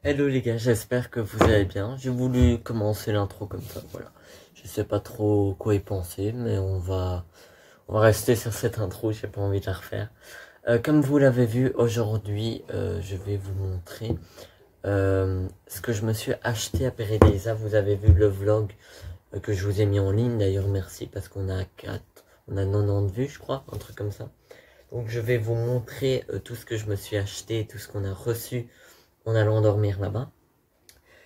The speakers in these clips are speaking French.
Hello les gars, j'espère que vous allez bien. J'ai voulu commencer l'intro comme ça, voilà. Je sais pas trop quoi y penser, mais on va rester sur cette intro, j'ai pas envie de la refaire. Comme vous l'avez vu, aujourd'hui, je vais vous montrer ce que je me suis acheté à Peridesa. Vous avez vu le vlog que je vous ai mis en ligne, d'ailleurs merci, parce qu'on a 90 vues, je crois, un truc comme ça. Donc je vais vous montrer tout ce que je me suis acheté, tout ce qu'on a reçu en allant dormir là-bas.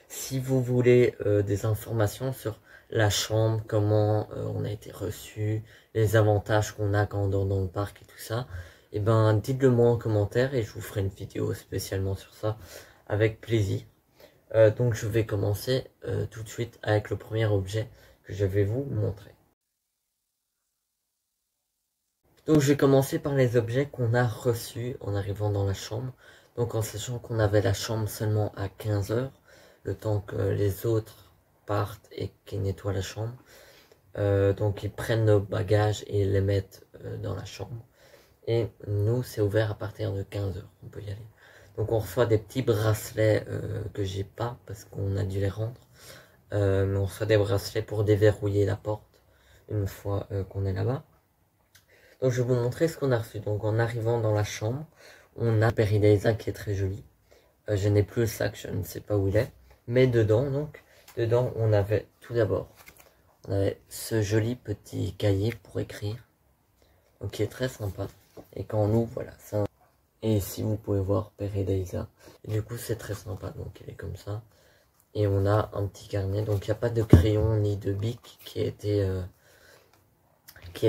Si vous voulez des informations sur la chambre, comment on a été reçu, les avantages qu'on a quand on dort dans le parc et tout ça, et ben dites-le moi en commentaire et je vous ferai une vidéo spécialement sur ça avec plaisir. Donc je vais commencer tout de suite avec le premier objet que je vais vous montrer. Donc je vais commencer par les objets qu'on a reçus en arrivant dans la chambre. Donc en sachant qu'on avait la chambre seulement à 15 h, le temps que les autres partent et qu'ils nettoient la chambre. Donc ils prennent nos bagages et les mettent dans la chambre. Et nous c'est ouvert à partir de 15 h, on peut y aller. Donc on reçoit des petits bracelets que j'ai pas parce qu'on a dû les rendre. Mais on reçoit des bracelets pour déverrouiller la porte une fois qu'on est là-bas. Donc je vais vous montrer ce qu'on a reçu. Donc en arrivant dans la chambre, on a Peridesa qui est très joli. Je n'ai plus le sac, je ne sais pas où il est. Mais dedans, on avait tout d'abord, on avait ce joli petit cahier pour écrire. Donc qui est très sympa. Et quand on ouvre, voilà, ça. Et ici vous pouvez voir Peridesa. Et du coup c'est très sympa, donc il est comme ça. Et on a un petit carnet, donc il n'y a pas de crayon ni de bic qui a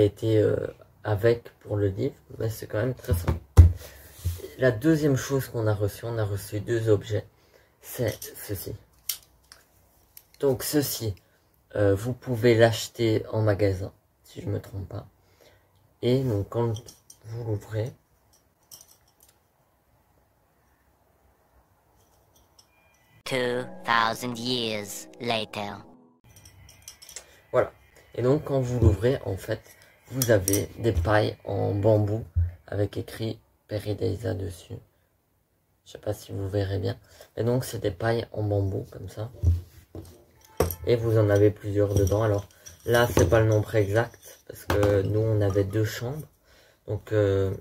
été avec pour le livre, mais c'est quand même très sympa. La deuxième chose qu'on a reçu, on a reçu deux objets, c'est ceci. Donc ceci, vous pouvez l'acheter en magasin, si je me trompe pas. Et donc quand vous l'ouvrez, years later. Voilà. Et donc quand vous l'ouvrez, en fait, vous avez des pailles en bambou avec écrit Peridesa dessus. Je sais pas si vous verrez bien. Et donc c'est des pailles en bambou comme ça. Et vous en avez plusieurs dedans. Alors là c'est pas le nombre exact parce que nous on avait deux chambres. Donc je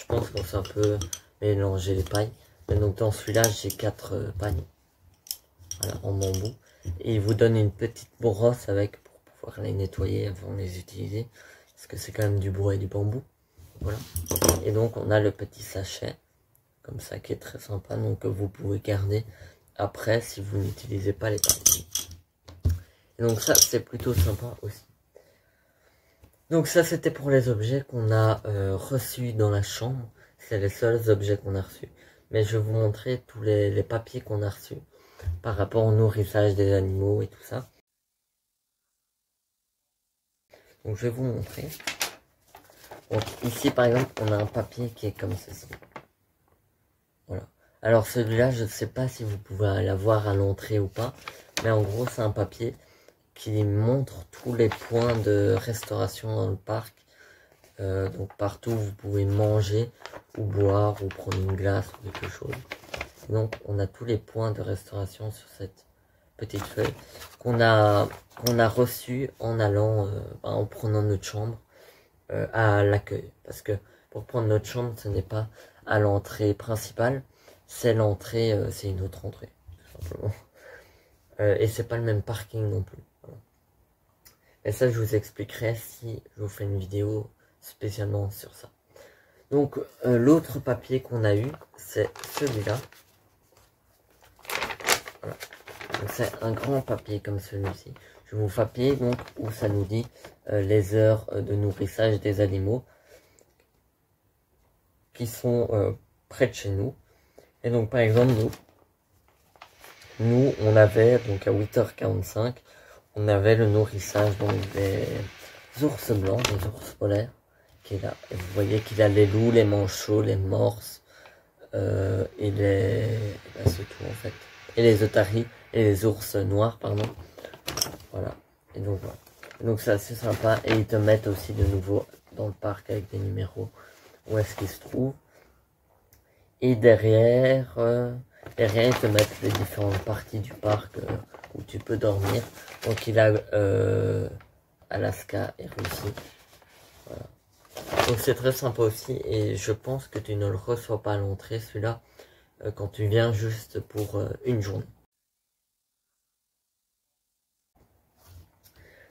pense qu'on s'est un peu mélangé les pailles. Et donc dans celui-là j'ai 4 pailles. Voilà, en bambou. Et il vous donne une petite brosse avec pour pouvoir les nettoyer avant de les utiliser. Parce que c'est quand même du bois et du bambou. Voilà. Et donc on a le petit sachet. Comme ça qui est très sympa. Donc vous pouvez garder après si vous n'utilisez pas les pailles. Et donc ça c'est plutôt sympa aussi. Donc ça c'était pour les objets qu'on a reçus dans la chambre. C'est les seuls objets qu'on a reçus. Mais je vais vous montrer tous les papiers qu'on a reçus par rapport au nourrissage des animaux et tout ça. Donc je vais vous montrer. Donc ici par exemple on a un papier qui est comme ceci. Voilà. Alors celui-là je ne sais pas si vous pouvez l'avoir à l'entrée ou pas. Mais en gros c'est un papier qui montre tous les points de restauration dans le parc. Donc partout vous pouvez manger ou boire ou prendre une glace ou quelque chose. Donc on a tous les points de restauration sur cette petite feuille qu'on a reçu en allant en prenant notre chambre à l'accueil. Parce que pour prendre notre chambre ce n'est pas à l'entrée principale, c'est l'entrée, c'est une autre entrée tout simplement. Et c'est pas le même parking non plus. Voilà. Et ça je vous expliquerai si je vous fais une vidéo spécialement sur ça. Donc l'autre papier qu'on a eu c'est celui-là. Voilà. C'est un grand papier comme celui-ci. Je vous papier donc où ça nous dit les heures de nourrissage des animaux qui sont près de chez nous. Et donc par exemple nous on avait donc à 8h45 on avait le nourrissage donc des ours blancs, des ours polaires qui est là. Et vous voyez qu'il a les loups, les manchots, les morses et les c'est tout en fait. Et les otaries et les ours noirs pardon. Voilà. Et donc voilà. Et donc c'est assez sympa et ils te mettent aussi de nouveau dans le parc avec des numéros où est-ce qu'ils se trouvent. Et derrière Derrière, ils te mettent les différentes parties du parc où tu peux dormir. Donc il a Alaska et Russie. Voilà. Donc c'est très sympa aussi et je pense que tu ne le reçois pas à l'entrée celui-là quand tu viens juste pour une journée.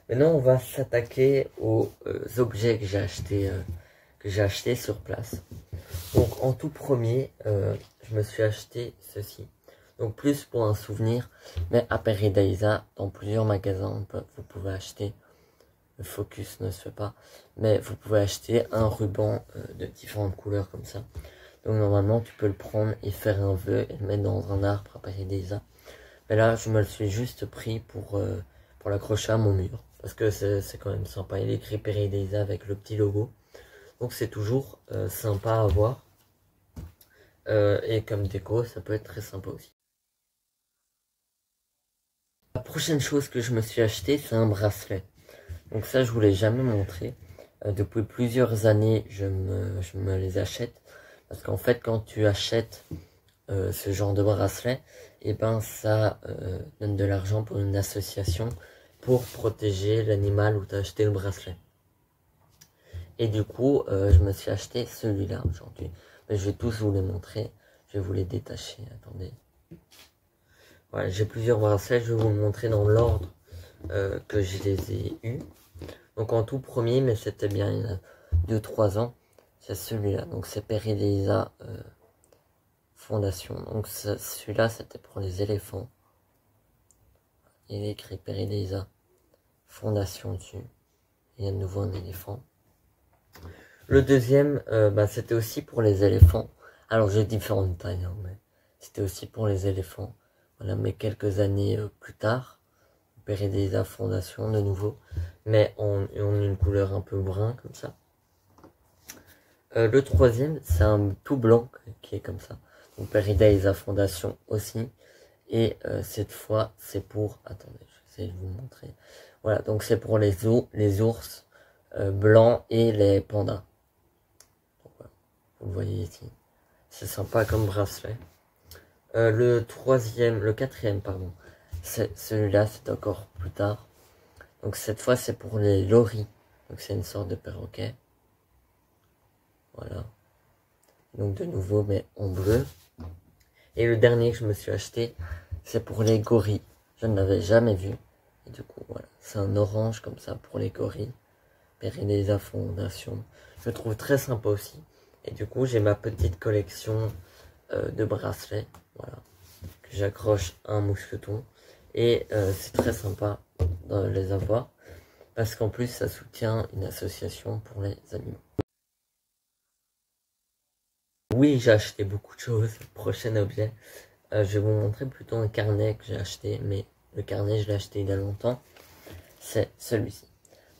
Maintenant on va s'attaquer aux objets que j'ai acheté sur place. Donc en tout premier, je me suis acheté ceci. Donc plus pour un souvenir, mais à Paradisa, dans plusieurs magasins, vous pouvez acheter. Le focus ne se fait pas, mais vous pouvez acheter un ruban de différentes couleurs comme ça. Donc normalement tu peux le prendre et faire un vœu et le mettre dans un arbre à Paradisa. Mais là je me le suis juste pris pour l'accrocher à mon mur. Parce que c'est quand même sympa, il est écrit Paradisa avec le petit logo. Donc c'est toujours sympa à voir. Et comme déco, ça peut être très sympa aussi. La prochaine chose que je me suis acheté, c'est un bracelet. Donc ça, je vous l'ai jamais montré. Depuis plusieurs années, je me les achète. Parce qu'en fait, quand tu achètes ce genre de bracelet, et ben ça donne de l'argent pour une association pour protéger l'animal où tu as acheté le bracelet. Et du coup, je me suis acheté celui-là aujourd'hui. Mais je vais tous vous les montrer. Je vais vous les détacher. Attendez. Voilà, j'ai plusieurs bracelets. Je vais vous le montrer dans l'ordre que je les ai eus. Donc en tout premier, mais c'était bien il y a 2-3 ans. C'est celui-là. Donc c'est Paradisa Fondation. Donc celui-là, c'était pour les éléphants. Il est écrit Paradisa Fondation dessus. Il y a de nouveau un éléphant. Le deuxième, c'était aussi pour les éléphants. Alors j'ai différentes tailles, hein, mais c'était aussi pour les éléphants. Voilà, mais quelques années plus tard, Paradisa Fondation de nouveau, mais en une couleur un peu brun comme ça. Le troisième, c'est un tout blanc qui est comme ça. Donc Paradisa Fondation aussi. Et cette fois, c'est pour... Attendez, je vais essayer de vous montrer. Voilà, donc c'est pour les ours blancs et les pandas. Donc, voilà, vous le voyez ici. C'est sympa comme bracelet. Le quatrième, pardon. Celui-là, c'est encore plus tard. Donc cette fois, c'est pour les loris. Donc c'est une sorte de perroquet. Voilà. Donc de nouveau, mais en bleu. Et le dernier que je me suis acheté, c'est pour les gorilles. Je ne l'avais jamais vu. Et du coup, voilà. C'est un orange comme ça pour les gorilles. Paradisa Fondation. Je le trouve très sympa aussi. Et du coup, j'ai ma petite collection de bracelets. Voilà. Que j'accroche à un mousqueton. Et c'est très sympa de les avoir. Parce qu'en plus, ça soutient une association pour les animaux. Oui, j'ai acheté beaucoup de choses. Prochain objet. Je vais vous montrer plutôt un carnet que j'ai acheté. Mais le carnet, je l'ai acheté il y a longtemps. C'est celui-ci.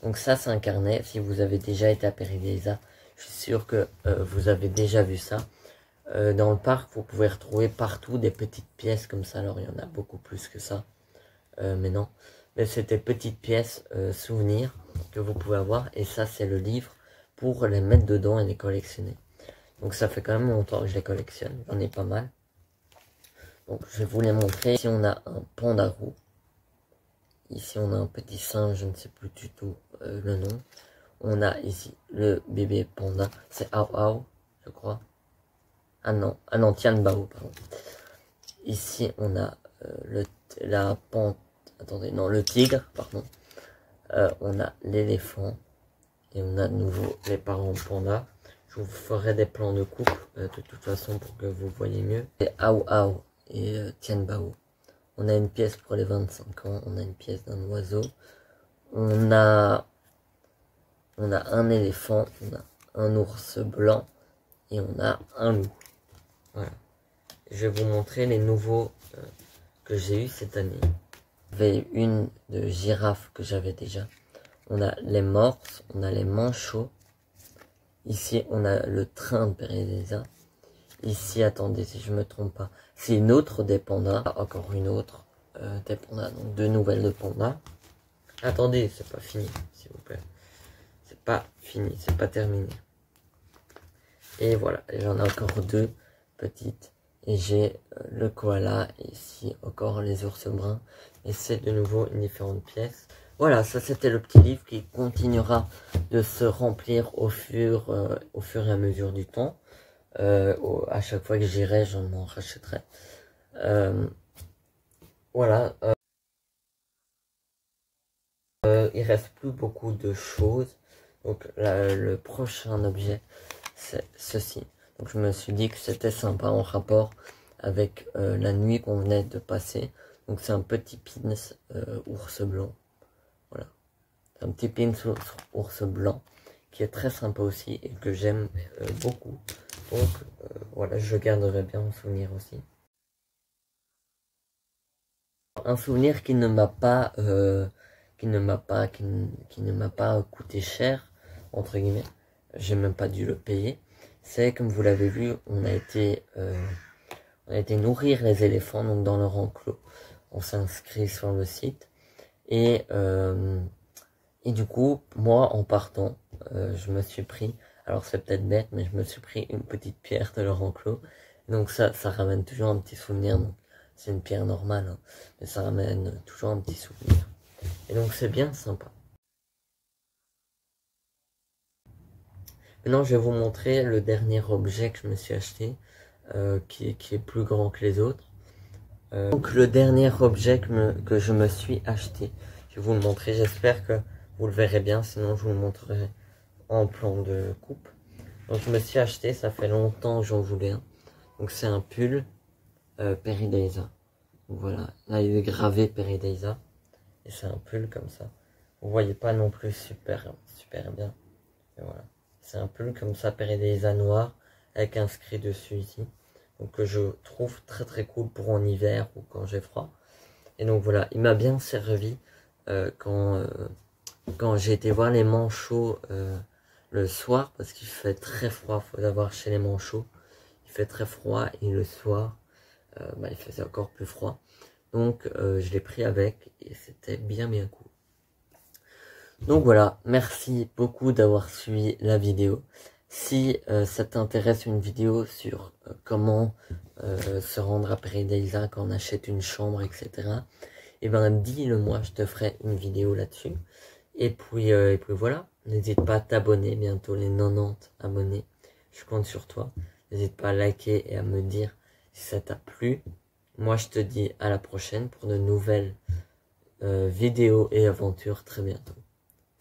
Donc ça, c'est un carnet. Si vous avez déjà été à Paradisa, je suis sûr que vous avez déjà vu ça. Dans le parc, vous pouvez retrouver partout des petites pièces comme ça. Alors, il y en a beaucoup plus que ça. Mais non. Mais c'est des petites pièces souvenirs que vous pouvez avoir. Et ça, c'est le livre pour les mettre dedans et les collectionner. Donc ça fait quand même longtemps que je les collectionne. J'en ai pas mal. Donc je vais vous les montrer. Ici, on a un panda roux. Ici, on a un petit singe, je ne sais plus du tout le nom. On a ici le bébé panda. C'est Ao Ao, je crois. Ah non, Tian Bao, pardon. Ici, on a le tigre, pardon. On a l'éléphant. Et on a de nouveau les parents panda. Je vous ferai des plans de coupe, de toute façon, pour que vous voyez mieux. Et Ao Ao et Tian Bao. On a une pièce pour les 25 ans. On a une pièce d'un oiseau. On a un éléphant. On a un ours blanc. Et on a un loup. Voilà. Je vais vous montrer les nouveaux que j'ai eu cette année. J'avais une de girafe que j'avais déjà. On a les morses. On a les manchots. Ici, on a le train de Paradisa. Ici, attendez, si je me trompe pas, c'est une autre des pandas. Encore une autre des pandas. Donc, deux nouvelles de pandas. Attendez, c'est pas fini, s'il vous plaît. C'est pas fini, c'est pas terminé. Et voilà, j'en ai encore deux petites. Et j'ai le koala, et ici encore les ours bruns. Et c'est de nouveau une différente pièce. Voilà, ça c'était le petit livre qui continuera de se remplir au fur et à mesure du temps. À chaque fois que j'irai, j'en m'en rachèterai. Voilà. Il reste plus beaucoup de choses. Donc le prochain objet, c'est ceci. Donc je me suis dit que c'était sympa en rapport avec la nuit qu'on venait de passer. Donc c'est un petit pins ours blanc. Voilà. C'est un petit pins ours blanc qui est très sympa aussi et que j'aime beaucoup. Donc voilà, je garderai bien mon souvenir aussi. Un souvenir qui ne m'a pas coûté cher, entre guillemets. J'ai même pas dû le payer. C'est, comme vous l'avez vu, on a été nourrir les éléphants donc dans leur enclos. On s'est inscrit sur le site et du coup, moi en partant, je me suis pris, alors c'est peut-être bête, mais je me suis pris une petite pierre de leur enclos. Donc ça ramène toujours un petit souvenir. Donc c'est une pierre normale, hein, mais ça ramène toujours un petit souvenir. Et donc c'est bien sympa. Maintenant je vais vous montrer le dernier objet que je me suis acheté, qui est plus grand que les autres. Donc le dernier objet que je me suis acheté, je vais vous le montrer, j'espère que vous le verrez bien, sinon je vous le montrerai en plan de coupe. Donc je me suis acheté, ça fait longtemps que j'en voulais un. Donc c'est un pull Peridaisa. Voilà, là il est gravé Peridaisa. Et c'est un pull comme ça. Vous voyez pas non plus super bien. Et voilà. C'est un pull comme ça, Peridaisa noir, avec inscrit dessus ici. Donc que je trouve très très cool pour en hiver ou quand j'ai froid. Et donc voilà, il m'a bien servi quand j'ai été voir les manchots le soir, parce qu'il fait très froid, faut l'avoir chez les manchots. Il fait très froid et le soir, il faisait encore plus froid. Donc je l'ai pris avec et c'était bien cool. Donc voilà, merci beaucoup d'avoir suivi la vidéo. Si ça t'intéresse une vidéo sur comment se rendre à Peridaisa quand on achète une chambre, etc. Et ben dis-le moi, je te ferai une vidéo là-dessus. Et puis voilà, n'hésite pas à t'abonner, bientôt les 90 abonnés. Je compte sur toi. N'hésite pas à liker et à me dire si ça t'a plu. Moi je te dis à la prochaine pour de nouvelles vidéos et aventures très bientôt.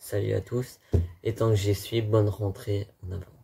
Salut à tous, et tant que j'y suis, bonne rentrée en avant.